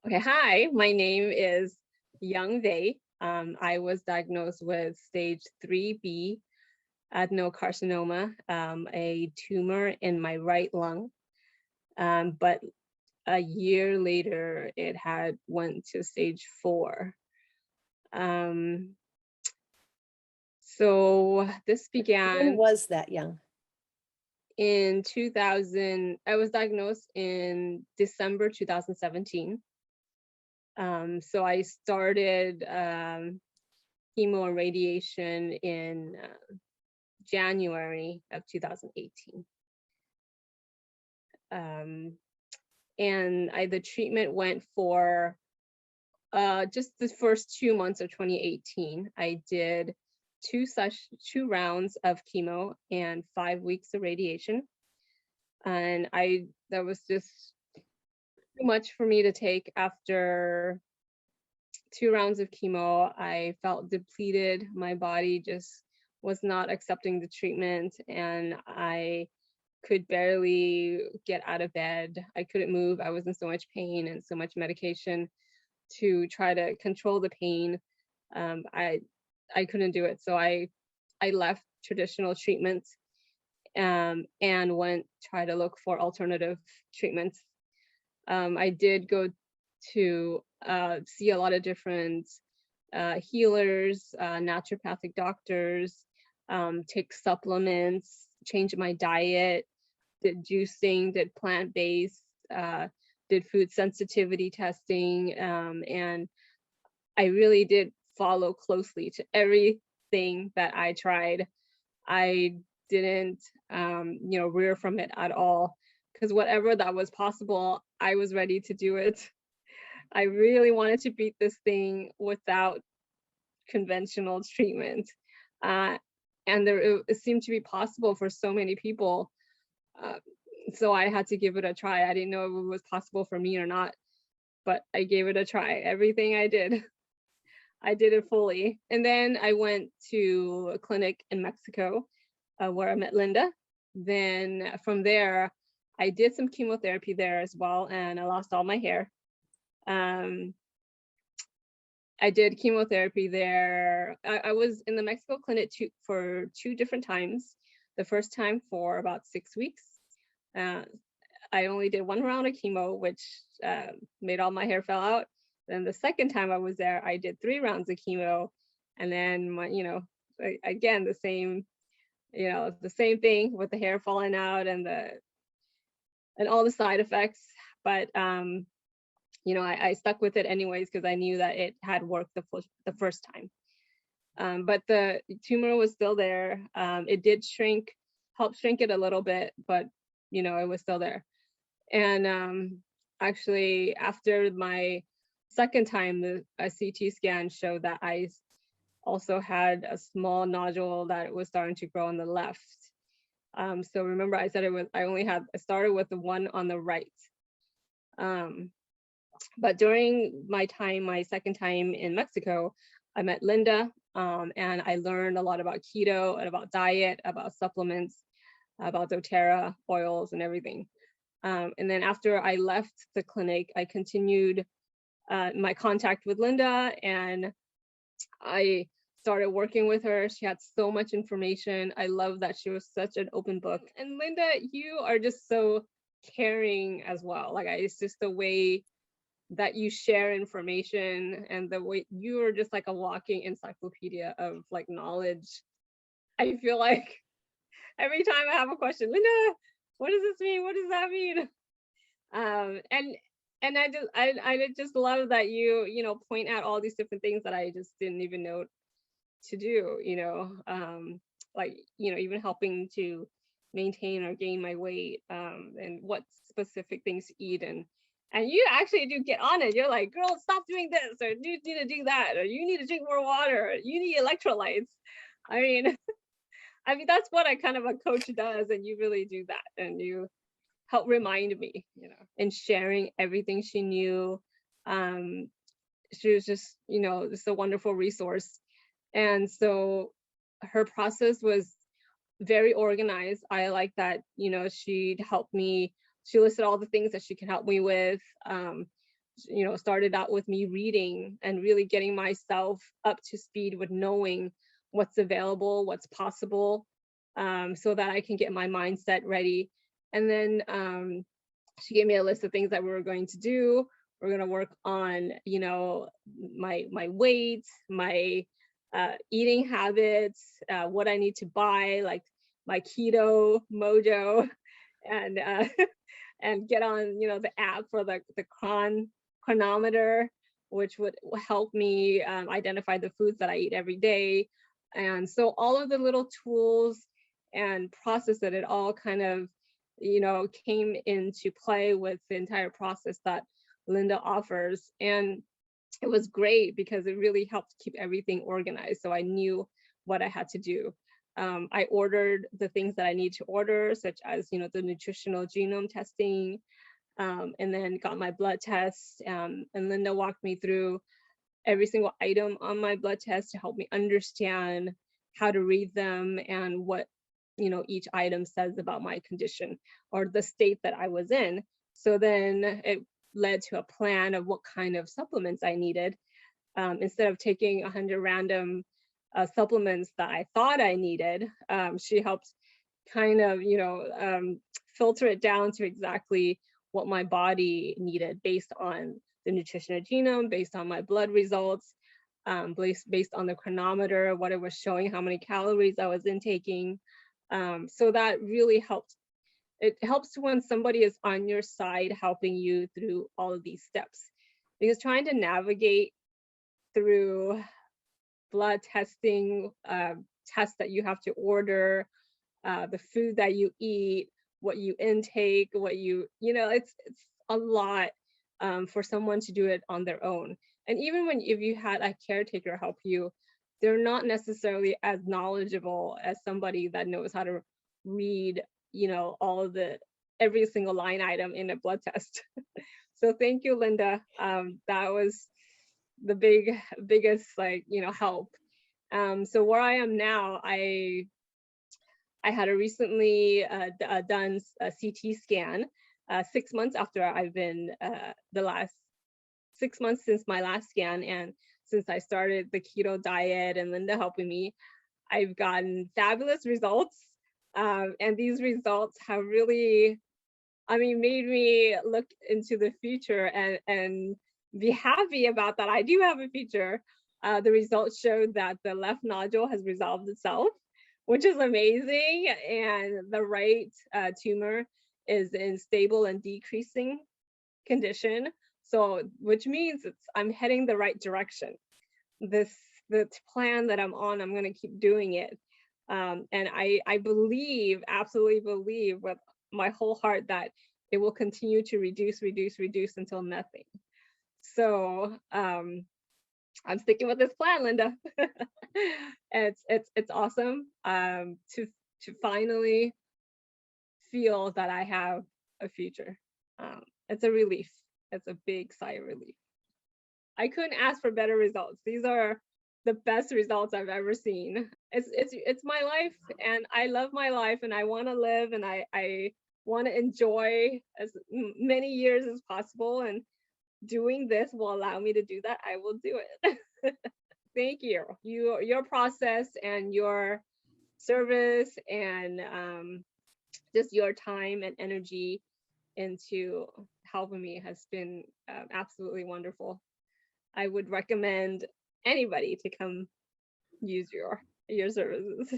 Okay, hi, my name is Young Vei. I was diagnosed with stage 3B adenocarcinoma, a tumor in my right lung. But a year later, it had went to stage 4. Um, so this When began was that, Young? in 2000. I was diagnosed in December 2017. So I started chemo and radiation in January of 2018. And the treatment went for just the first 2 months of 2018. I did two rounds of chemo and 5 weeks of radiation. And that was just too much for me to take. After 2 rounds of chemo, I felt depleted. My body just was not accepting the treatment, and I could barely get out of bed. I couldn't move. I was in so much pain and so much medication to try to control the pain. I couldn't do it. So I left traditional treatments and went try to look for alternative treatments. I did go to see a lot of different healers, naturopathic doctors, take supplements, change my diet, did juicing, did plant-based, did food sensitivity testing, and I really did follow closely to everything that I tried. I didn't, rear from it at all, because whatever that was possible, I was ready to do it. I really wanted to beat this thing without conventional treatment. Uh, and it seemed to be possible for so many people. Uh, so I had to give it a try. I didn't know if it was possible for me or not, but I gave it a try. Everything I did, I did it fully. And then I went to a clinic in Mexico where I met Lynda. Then from there, I did some chemotherapy there as well, and I lost all my hair. I did chemotherapy there. I was in the Mexico clinic for 2 different times. The first time for about 6 weeks. I only did 1 round of chemo, which made all my hair fall out. Then the second time I was there, I did 3 rounds of chemo, and then again the same, the same thing with the hair falling out and all the side effects. But I stuck with it anyways because I knew that it had worked the first time. But the tumor was still there. It did help shrink it a little bit, but it was still there. And actually, after my second time, a CT scan showed that I also had a small nodule that was starting to grow on the left. So remember, I said I started with the one on the right. But during my second time in Mexico, I met Lynda, and I learned a lot about keto and about diet, about supplements, about doTERRA oils and everything. And then after I left the clinic, I continued my contact with Lynda, and I started working with her. She had so much information. I love that she was such an open book. And Lynda, you are just so caring as well. It's just the way that you share information, and the way you are just like a walking encyclopedia of knowledge. I feel like every time I have a question, Lynda, what does this mean? What does that mean? And I just love that you point out all these different things that I just didn't even know to do, even helping to maintain or gain my weight, and what specific things to eat. And you actually do get on it. You're like, girl, stop doing this, or you need to do that, or you need to drink more water, or you need electrolytes. I mean, that's what a coach does, and you really do that, and you help remind me, and sharing everything she knew. She was just, just a wonderful resource. And so her process was very organized. I like that, she'd help me. She listed all the things that she can help me with. started out with me reading and really getting myself up to speed with knowing what's available, what's possible, so that I can get my mindset ready. And then she gave me a list of things that we were going to do. We're going to work on, my weight, my eating habits, what I need to buy, like my keto mojo, and and get on, the app for the chronometer, which would help me identify the foods that I eat every day. And so all of the little tools and process that it all kind of, came into play with the entire process that Lynda offers. And it was great because it really helped keep everything organized. So I knew what I had to do. I ordered the things that I need to order, such as, the nutritional genome testing, and then got my blood tests. And Lynda walked me through every single item on my blood test to help me understand how to read them and what, each item says about my condition or the state that I was in. So then it led to a plan of what kind of supplements I needed. Instead of taking 100 random supplements that I thought I needed, she helped kind of, filter it down to exactly what my body needed based on the nutritional genome, based on my blood results, based on the chronometer, what it was showing, how many calories I was intaking. So that really helped. It helps when somebody is on your side helping you through all of these steps, because trying to navigate through blood testing, tests that you have to order, the food that you eat, what you intake, it's a lot for someone to do it on their own. And even if you had a caretaker help you, they're not necessarily as knowledgeable as somebody that knows how to read, all of every single line item in a blood test. So thank you, Lynda. That was the biggest help. So where I am now, I had a recently done a CT scan 6 months after I've been the last 6 months since my last scan, and since I started the keto diet and Lynda helping me, I've gotten fabulous results. And these results have really, made me look into the future and be happy about that. I do have a future. The results showed that the left nodule has resolved itself, which is amazing. And the right tumor is in stable and decreasing condition. So, which means I'm heading the right direction. The plan that I'm on, I'm going to keep doing it. And I absolutely believe with my whole heart that it will continue to reduce until nothing. So I'm sticking with this plan, Lynda. It's awesome to finally feel that I have a future. It's a relief. It's a big sigh of relief. I couldn't ask for better results. These are the best results I've ever seen. It's my life, and I love my life, and I want to live, and I want to enjoy as many years as possible. And doing this will allow me to do that. I will do it. Thank you. Your process and your service and just your time and energy into helping me has been absolutely wonderful. I would recommend anybody to come use your services.